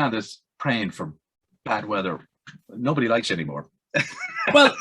Candace praying for bad weather. Nobody likes you anymore. Well,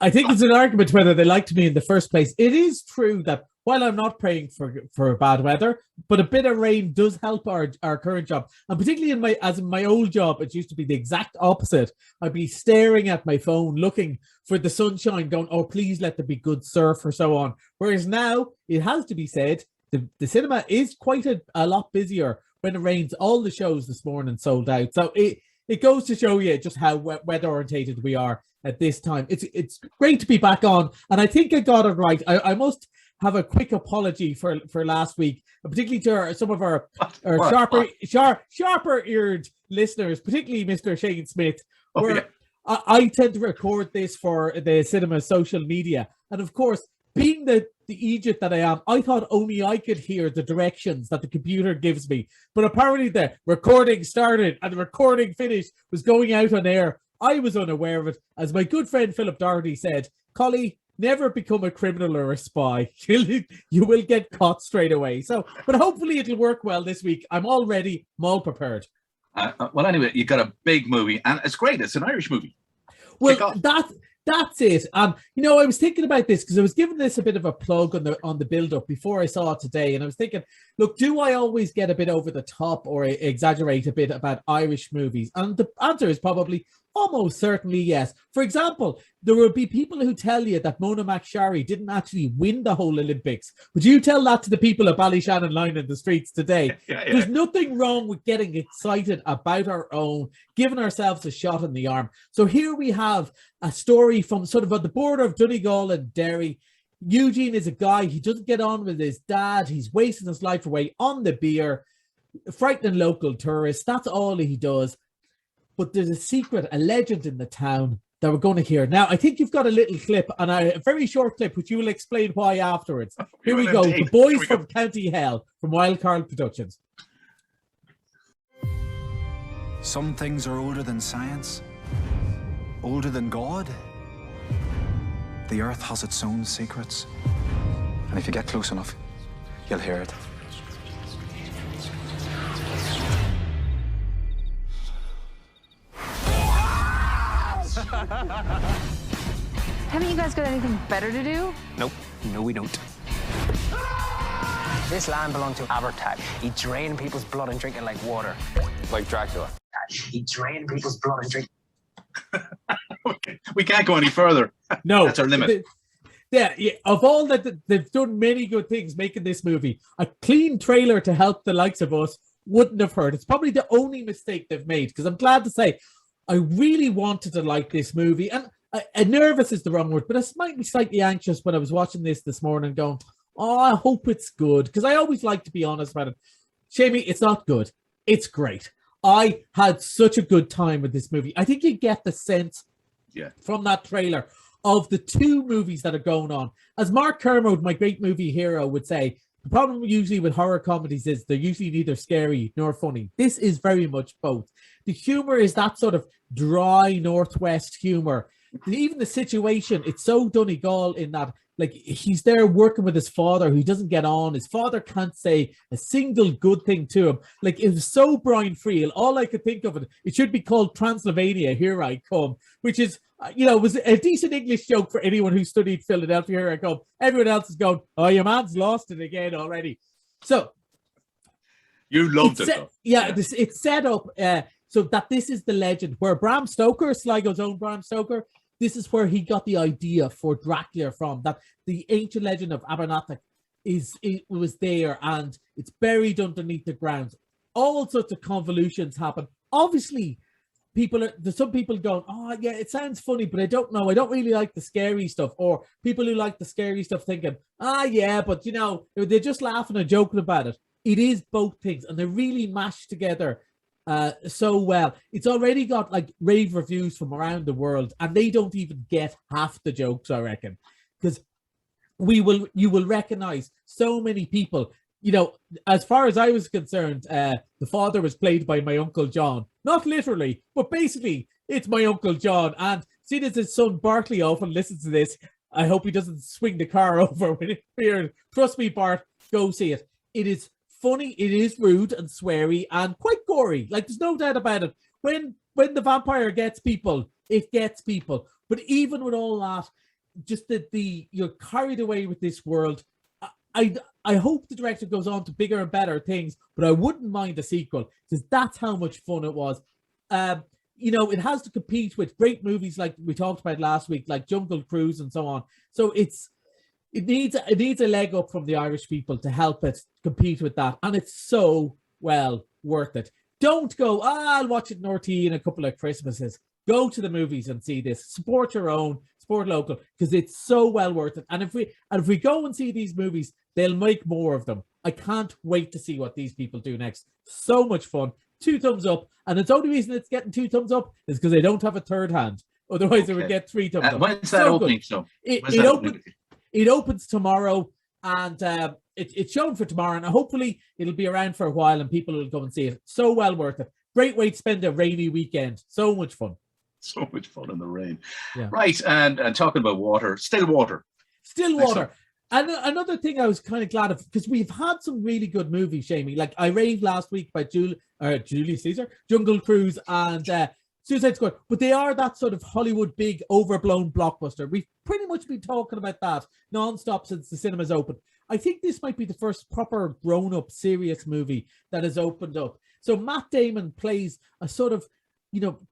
I think it's an argument whether they liked me in the first place. It is true that while I'm not praying for bad weather, but a bit of rain does help our current job. And particularly in my old job, it used to be the exact opposite. I'd be staring at my phone, looking for the sunshine, going, oh, please let there be good surf or so on. Whereas now, it has to be said, the cinema is quite a lot busier when it rains. All the shows this morning sold out. So it goes to show you just how weather orientated we are at this time. It's great to be back on. And I think I got it right. I must have a quick apology for last week, particularly to some of our sharper-eared listeners, particularly Mr. Shane Smith, where I tend to record this for the cinema social media. And of course, being the Egypt that I am, I thought only I could hear the directions that the computer gives me. But apparently the recording started and the recording finished was going out on air. I was unaware of it. As my good friend Philip Doherty said, Collie, never become a criminal or a spy. You will get caught straight away. So, but hopefully it'll work well this week. I'm all ready. I'm all prepared. Well, anyway, you got a big movie, and it's great. It's an Irish movie. Well, that's it. I was thinking about this because I was giving this a bit of a plug on the build-up before I saw it today, and I was thinking, look, do I always get a bit over the top or exaggerate a bit about Irish movies? And the answer is probably almost certainly yes. For example, there will be people who tell you that Mona McSharry didn't actually win the whole Olympics. Would you tell that to the people of Ballyshannon lying in the streets today? Yeah. There's nothing wrong with getting excited about our own, giving ourselves a shot in the arm. So here we have a story from sort of at the border of Donegal and Derry. Eugene is a guy, he doesn't get on with his dad. He's wasting his life away on the beer, frightening local tourists. That's all he does. But there's a secret, a legend in the town that we're going to hear. Now, I think you've got a little clip, and a very short clip, which you will explain why afterwards. Here we go. The boys from County Hell, from Wild Card Productions. Some things are older than science, older than God. The earth has its own secrets. And if you get close enough, you'll hear it. Haven't you guys got anything better to do? Nope. No, we don't. This land belonged to Abertag. He drained people's blood and drink it like water. Like Dracula. He drained people's blood and drink. We can't go any further. No. That's our limit. Yeah, of all that, they've done many good things making this movie. A clean trailer to help the likes of us wouldn't have hurt. It's probably the only mistake they've made, because I'm glad to say I really wanted to like this movie. And nervous is the wrong word, but I might be slightly anxious when I was watching this morning going, oh, I hope it's good, because I always like to be honest about it. Seamie, it's not good. It's great. I had such a good time with this movie. I think you get the sense from that trailer of the two movies that are going on. As Mark Kermode, my great movie hero, would say, the problem usually with horror comedies is they're usually neither scary nor funny. This is very much both. The humor is that sort of dry Northwest humor. Even the situation, it's so Donegal in that, like, he's there working with his father who doesn't get on. His father can't say a single good thing to him. Like, it was so Brian Friel. All I could think of it should be called Transylvania, Here I Come, which is, was a decent English joke for anyone who studied Philadelphia, Here I Come. Everyone else is going, oh, your man's lost it again already. So, you loved it, though. Yeah, it's set up so that this is the legend where Bram Stoker, Sligo's own Bram Stoker, this is where he got the idea for Dracula from, that the ancient legend of Abernathy was there and it's buried underneath the ground. All sorts of convolutions happen. Obviously, there's some people going, oh, yeah, it sounds funny, but I don't know. I don't really like the scary stuff. Or people who like the scary stuff thinking, yeah, but, they're just laughing and joking about it. It is both things, and they're really mashed together so well. It's already got like rave reviews from around the world, and they don't even get half the jokes, I reckon, because you will recognize so many people. As far as I was concerned, the father was played by my Uncle John, not literally, but basically it's my Uncle John. And seeing as his son Bartley often listens to this, I hope he doesn't swing the car over when it's weird. Trust me, Bart, go see it. It is funny. It is rude and sweary and quite gory. Like, there's no doubt about it. When the vampire gets people, it gets people. But even with all that, just that you're carried away with this world. I hope the director goes on to bigger and better things, but I wouldn't mind a sequel because that's how much fun it was. It has to compete with great movies like we talked about last week, like Jungle Cruise and so on. So it needs a leg up from the Irish people to help it compete with that, and it's so well worth it. Don't go, I'll watch it in RT in a couple of Christmases. Go to the movies and see this. Support your own, support local, because it's so well worth it. And if we go and see these movies, they'll make more of them. I can't wait to see what these people do next. So much fun. 2 thumbs up. And the only reason it's getting 2 thumbs up is because they don't have a third hand. Otherwise, it would get 3 thumbs up. When's that opening? So it opens tomorrow, and it's shown for tomorrow, and hopefully it'll be around for a while and people will go and see it. So well worth it. Great way to spend a rainy weekend. So much fun. So much fun in the rain. Yeah. Right, and talking about water, Stillwater. And another thing I was kind of glad of, because we've had some really good movies, Shamie. Like, I raved last week by Julius Caesar, Jungle Cruise, and Suicide Squad. But they are that sort of Hollywood big, overblown blockbuster. We've pretty much been talking about that non-stop since the cinemas opened. I think this might be the first proper grown-up, serious movie that has opened up. So Matt Damon plays a sort of,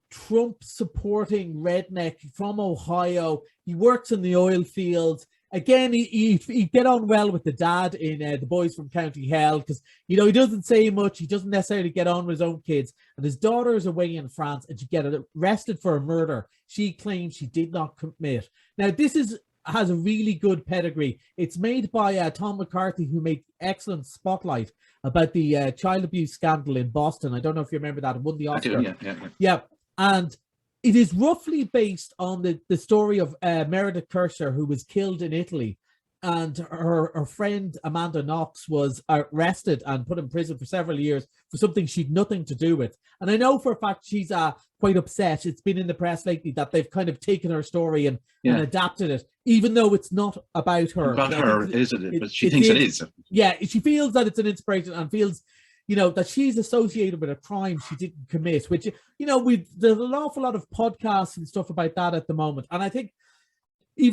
Trump-supporting redneck from Ohio. He works in the oil fields. Again, he get on well with the dad in The Boys from County Hell because, he doesn't say much. He doesn't necessarily get on with his own kids. And his daughter is away in France and she gets arrested for a murder she claims she did not commit. Now, this has a really good pedigree. It's made by Tom McCarthy, who made excellent Spotlight about the child abuse scandal in Boston. I don't know if you remember that. It won the Oscar. I do, yeah. And it is roughly based on the story of Meredith Kercher, who was killed in Italy. And her friend Amanda Knox was arrested and put in prison for several years for something she'd nothing to do with. And I know for a fact she's quite upset. It's been in the press lately that they've kind of taken her story and adapted it, even though it's not about her. About her, isn't it? But she thinks it is. Yeah, she feels that it's an inspiration and feels, that she's associated with a crime she didn't commit, which, there's an awful lot of podcasts and stuff about that at the moment. And I think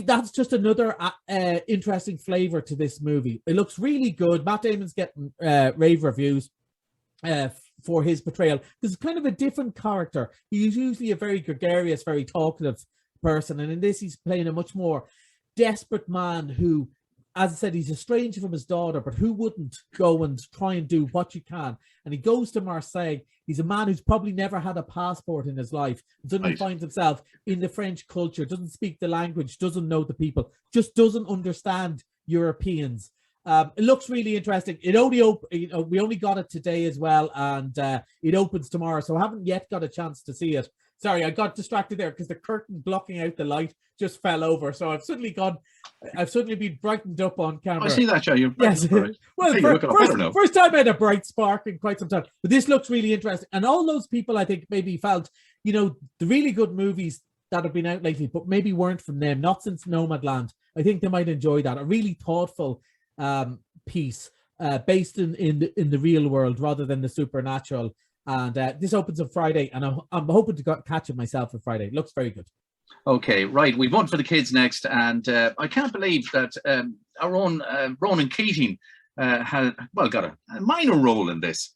that's just another interesting flavor to this movie. It looks really good. Matt Damon's getting rave reviews for his portrayal. This is kind of a different character. He's usually a very gregarious, very talkative person. And in this, he's playing a much more desperate man who, as I said, he's estranged from his daughter, but who wouldn't go and try and do what you can? And he goes to Marseille. He's a man who's probably never had a passport in his life. Suddenly finds himself in the French culture, doesn't speak the language, doesn't know the people, just doesn't understand Europeans. It looks really interesting. It only we only got it today as well, and it opens tomorrow, so I haven't yet got a chance to see it. Sorry, I got distracted there because the curtain blocking out the light just fell over. So I've suddenly been brightened up on camera. I see that, Joe. Yes. Well, first time I had a bright spark in quite some time. But this looks really interesting. And all those people, I think, maybe felt, the really good movies that have been out lately, but maybe weren't from them, not since Nomadland. I think they might enjoy that. A really thoughtful piece based in the real world rather than the supernatural. And this opens on Friday, and I'm hoping to catch it myself on Friday. It looks very good. Okay, right. We've one for the kids next, and I can't believe that our own Ronan Keating got a minor role in this.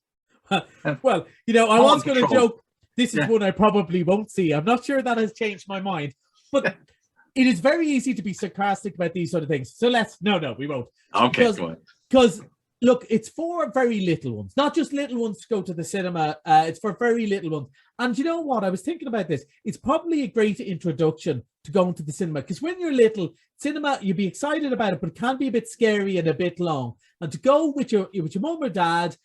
I was going to joke, this is one I probably won't see. I'm not sure that has changed my mind, but it is very easy to be sarcastic about these sort of things. So we won't. Okay, go on. Because look, it's for very little ones, not just little ones to go to the cinema. It's for very little ones. And you know what? I was thinking about this. It's probably a great introduction to going to the cinema, because when you're little, cinema, you'd be excited about it, but it can be a bit scary and a bit long. And to go with your mum or dad,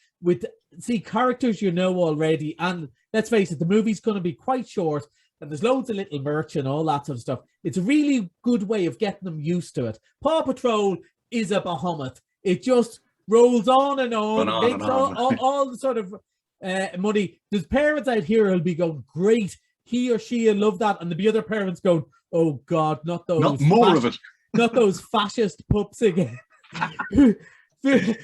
see characters you know already, and let's face it, the movie's going to be quite short, and there's loads of little merch and all that sort of stuff. It's a really good way of getting them used to it. Paw Patrol is a behemoth. It just rolls on and on, makes all the sort of money. There's parents out here who'll be going, great, he or she will love that, and there'll be other parents going, oh God, not those. Not more of it. Not those fascist pups again.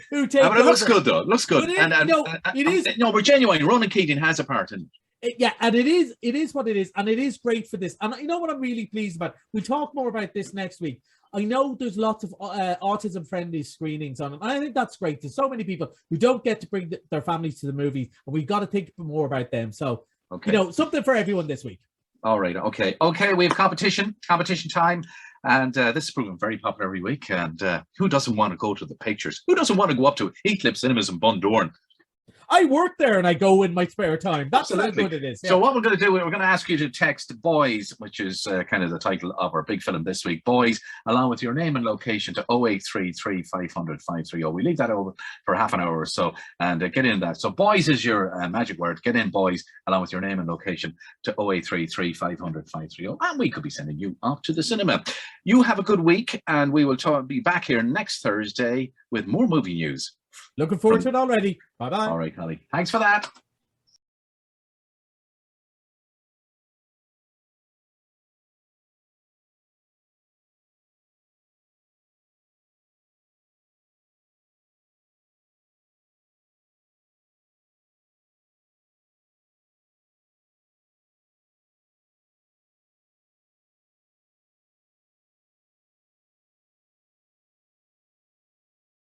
who take but it looks over. good though. It looks good. But it is. No, we're genuine. Ronan Keating has a part in it. Yeah, and it is what it is, and it is great for this. And you know what I'm really pleased about? We'll talk more about this next week. I know there's lots of autism-friendly screenings on it, and I think that's great. There's so many people who don't get to bring their families to the movies, and we've got to think more about them. So, something for everyone this week. All right, okay. We have competition time, and this is proving very popular every week. And who doesn't want to go to the pictures? Who doesn't want to go up to Heathcliff Cinemas in Bundoran? I work there and I go in my spare time. That's how good it is. Yeah. So what we're going to do, we're going to ask you to text BOYS, which is kind of the title of our big film this week, BOYS, along with your name and location to 0833 500 530. We leave that over for half an hour or so and get in that. So BOYS is your magic word. Get in BOYS along with your name and location to 0833 500 530. And we could be sending you off to the cinema. You have a good week, and we will be back here next Thursday with more movie news. Looking forward to it already. Bye-bye. All right, Collie. Thanks for that.